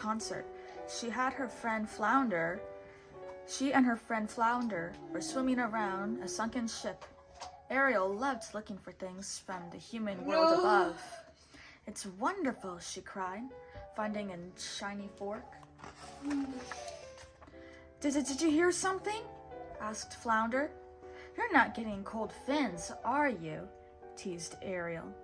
concert. She and her friend Flounder were swimming around a sunken ship. Ariel loved looking for things from the human world above. "It's wonderful," she cried, finding a shiny fork. Did you hear something?" asked Flounder. "You're not getting cold fins, are you?" teased Ariel.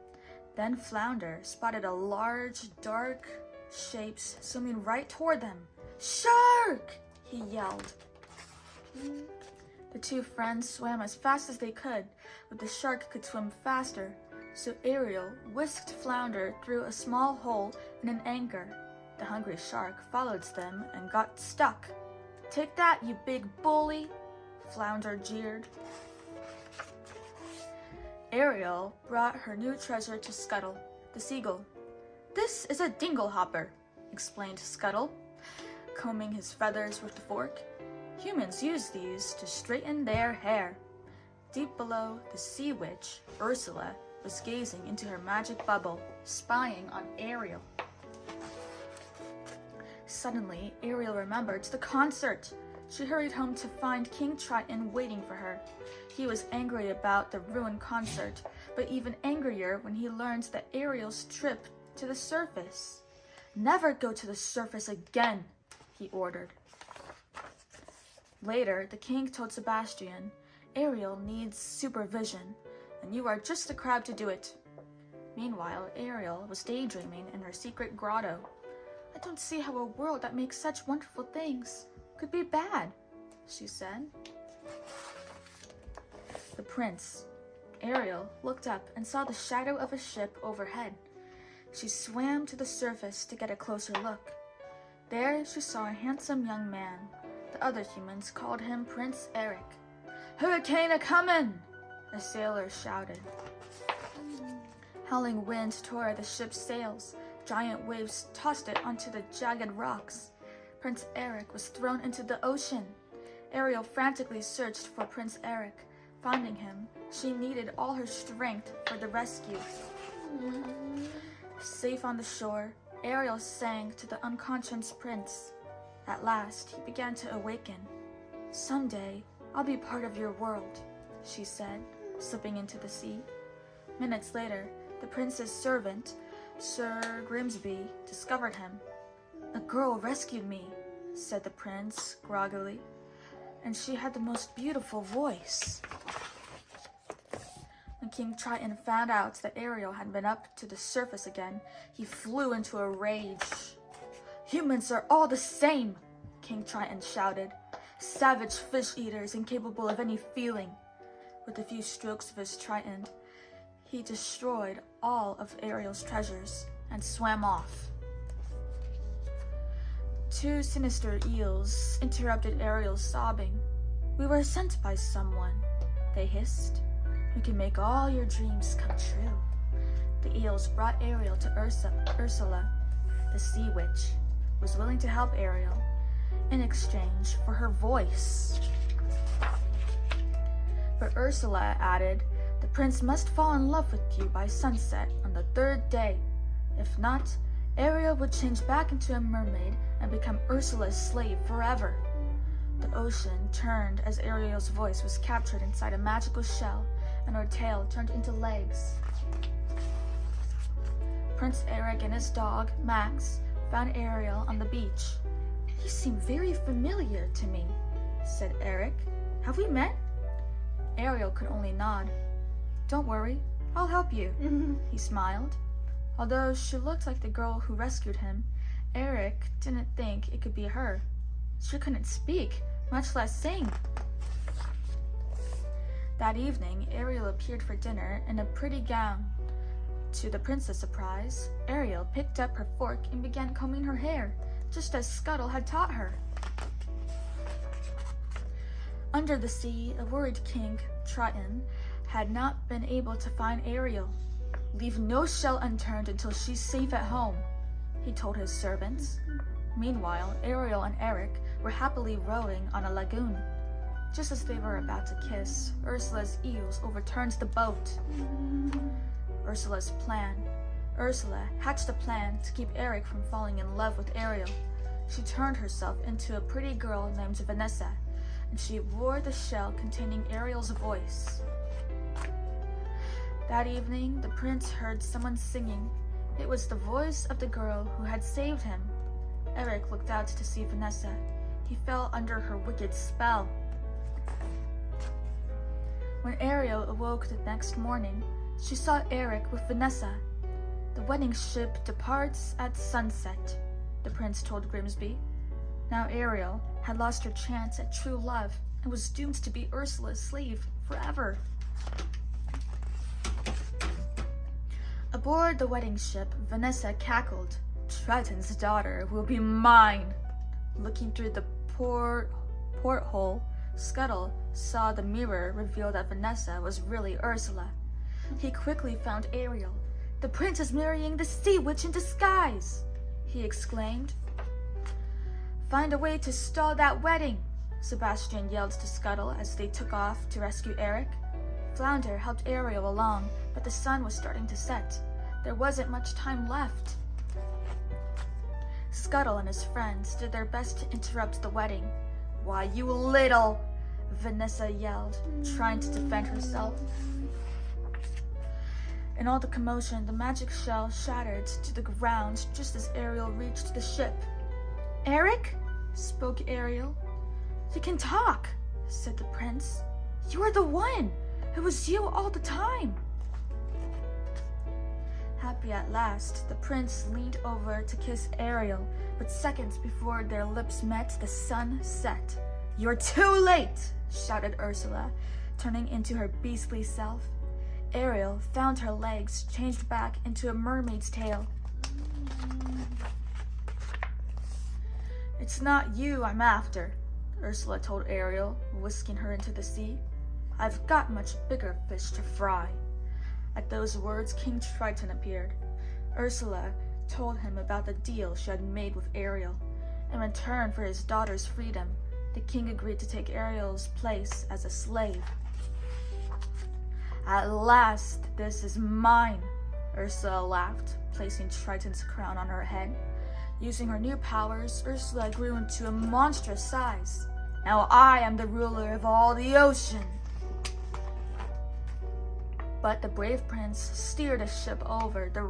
Then Flounder spotted a large, dark shape swimming right toward them. "Shark!" he yelled. The two friends swam as fast as they could, but the shark could swim faster, so Ariel whisked Flounder through a small hole in an anchor. The hungry shark followed them and got stuck. "Take that, you big bully!" Flounder jeered. Ariel brought her new treasure to Scuttle, the seagull. "This is a dinglehopper," explained Scuttle, combing his feathers with the fork. "Humans use these to straighten their hair." Deep below, the sea witch, Ursula, was gazing into her magic bubble, spying on Ariel. Suddenly, Ariel remembered the concert. She hurried home to find King Triton waiting for her. He was angry about the ruined concert, but even angrier when he learned that Ariel's trip to the surface. "Never go to the surface again," he ordered. Later, the king told Sebastian, "Ariel needs supervision, and you are just the crab to do it." Meanwhile, Ariel was daydreaming in her secret grotto. "I don't see how a world that makes such wonderful things could be bad," she said. The prince, Ariel, looked up and saw the shadow of a ship overhead. She swam to the surface to get a closer look. There she saw a handsome young man. The other humans called him Prince Eric. "Hurricane a-comin'!" a sailor shouted. Howling wind tore the ship's sails. Giant waves tossed it onto the jagged rocks. Prince Eric was thrown into the ocean. Ariel frantically searched for Prince Eric. Finding him, she needed all her strength for the rescue. Safe on the shore, Ariel sang to the unconscious prince. At last, he began to awaken. "Someday, I'll be part of your world," she said, slipping into the sea. Minutes later, the prince's servant, Sir Grimsby, discovered him. "A girl rescued me," said the prince groggily, "and she had the most beautiful voice." When King Triton found out that Ariel had been up to the surface again, he flew into a rage. "Humans are all the same," King Triton shouted. "Savage fish eaters incapable of any feeling." With a few strokes of his trident, he destroyed all of Ariel's treasures and swam off. Two sinister eels interrupted Ariel's sobbing. "We were sent by someone," they hissed, "who can make all your dreams come true." The eels brought Ariel to Ursula, the sea witch, was willing to help Ariel in exchange for her voice. But Ursula added, "The prince must fall in love with you by sunset on the third day. If not, Ariel would change back into a mermaid and become Ursula's slave forever." The ocean turned as Ariel's voice was captured inside a magical shell, and her tail turned into legs. Prince Eric and his dog, Max, found Ariel on the beach. "You seem very familiar to me," said Eric. "Have we met?" Ariel could only nod. "Don't worry, I'll help you," he smiled. Although she looked like the girl who rescued him, Eric didn't think it could be her. She couldn't speak, much less sing. That evening, Ariel appeared for dinner in a pretty gown. To the prince's surprise, Ariel picked up her fork and began combing her hair, just as Scuttle had taught her. Under the sea, a worried King Triton had not been able to find Ariel. "Leave no shell unturned until she's safe at home," he told his servants. Meanwhile, Ariel and Eric were happily rowing on a lagoon. Just as they were about to kiss, Ursula's eels overturned the boat. Ursula's plan, Ursula hatched a plan to keep Eric from falling in love with Ariel. She turned herself into a pretty girl named Vanessa, and she wore the shell containing Ariel's voice. That evening, the prince heard someone singing. It was the voice of the girl who had saved him. Eric looked out to see Vanessa. He fell under her wicked spell. When Ariel awoke the next morning, she saw Eric with Vanessa. The wedding ship departs at sunset, the prince told Grimsby. Now Ariel had lost her chance at true love and was doomed to be Ursula's slave forever. Aboard the wedding ship, Vanessa cackled. Triton's daughter will be mine. Looking through the porthole, Scuttle saw the mirror reveal that Vanessa was really Ursula. He quickly found Ariel. The prince is marrying the sea witch in disguise, he exclaimed. Find a way to stall that wedding, Sebastian yelled to Scuttle as they took off to rescue Eric. Flounder helped Ariel along, but the sun was starting to set. There wasn't much time left. Scuttle and his friends did their best to interrupt the wedding. Why, you little, Vanessa yelled, trying to defend herself. In all the commotion, the magic shell shattered to the ground just as Ariel reached the ship. Eric? Spoke Ariel. You can talk, said the prince. You are the one. It was you all the time. Happy at last, the prince leaned over to kiss Ariel, but seconds before their lips met, the sun set. You're too late, shouted Ursula, turning into her beastly self. Ariel found her legs changed back into a mermaid's tail. It's not you I'm after, Ursula told Ariel, whisking her into the sea. I've got much bigger fish to fry. At those words, King Triton appeared. Ursula told him about the deal she had made with Ariel. In return for his daughter's freedom, the king agreed to take Ariel's place as a slave. At last, this is mine, Ursula laughed, placing Triton's crown on her head. Using her new powers, Ursula grew into a monstrous size. Now I am the ruler of all the ocean. But the brave prince steered a ship over the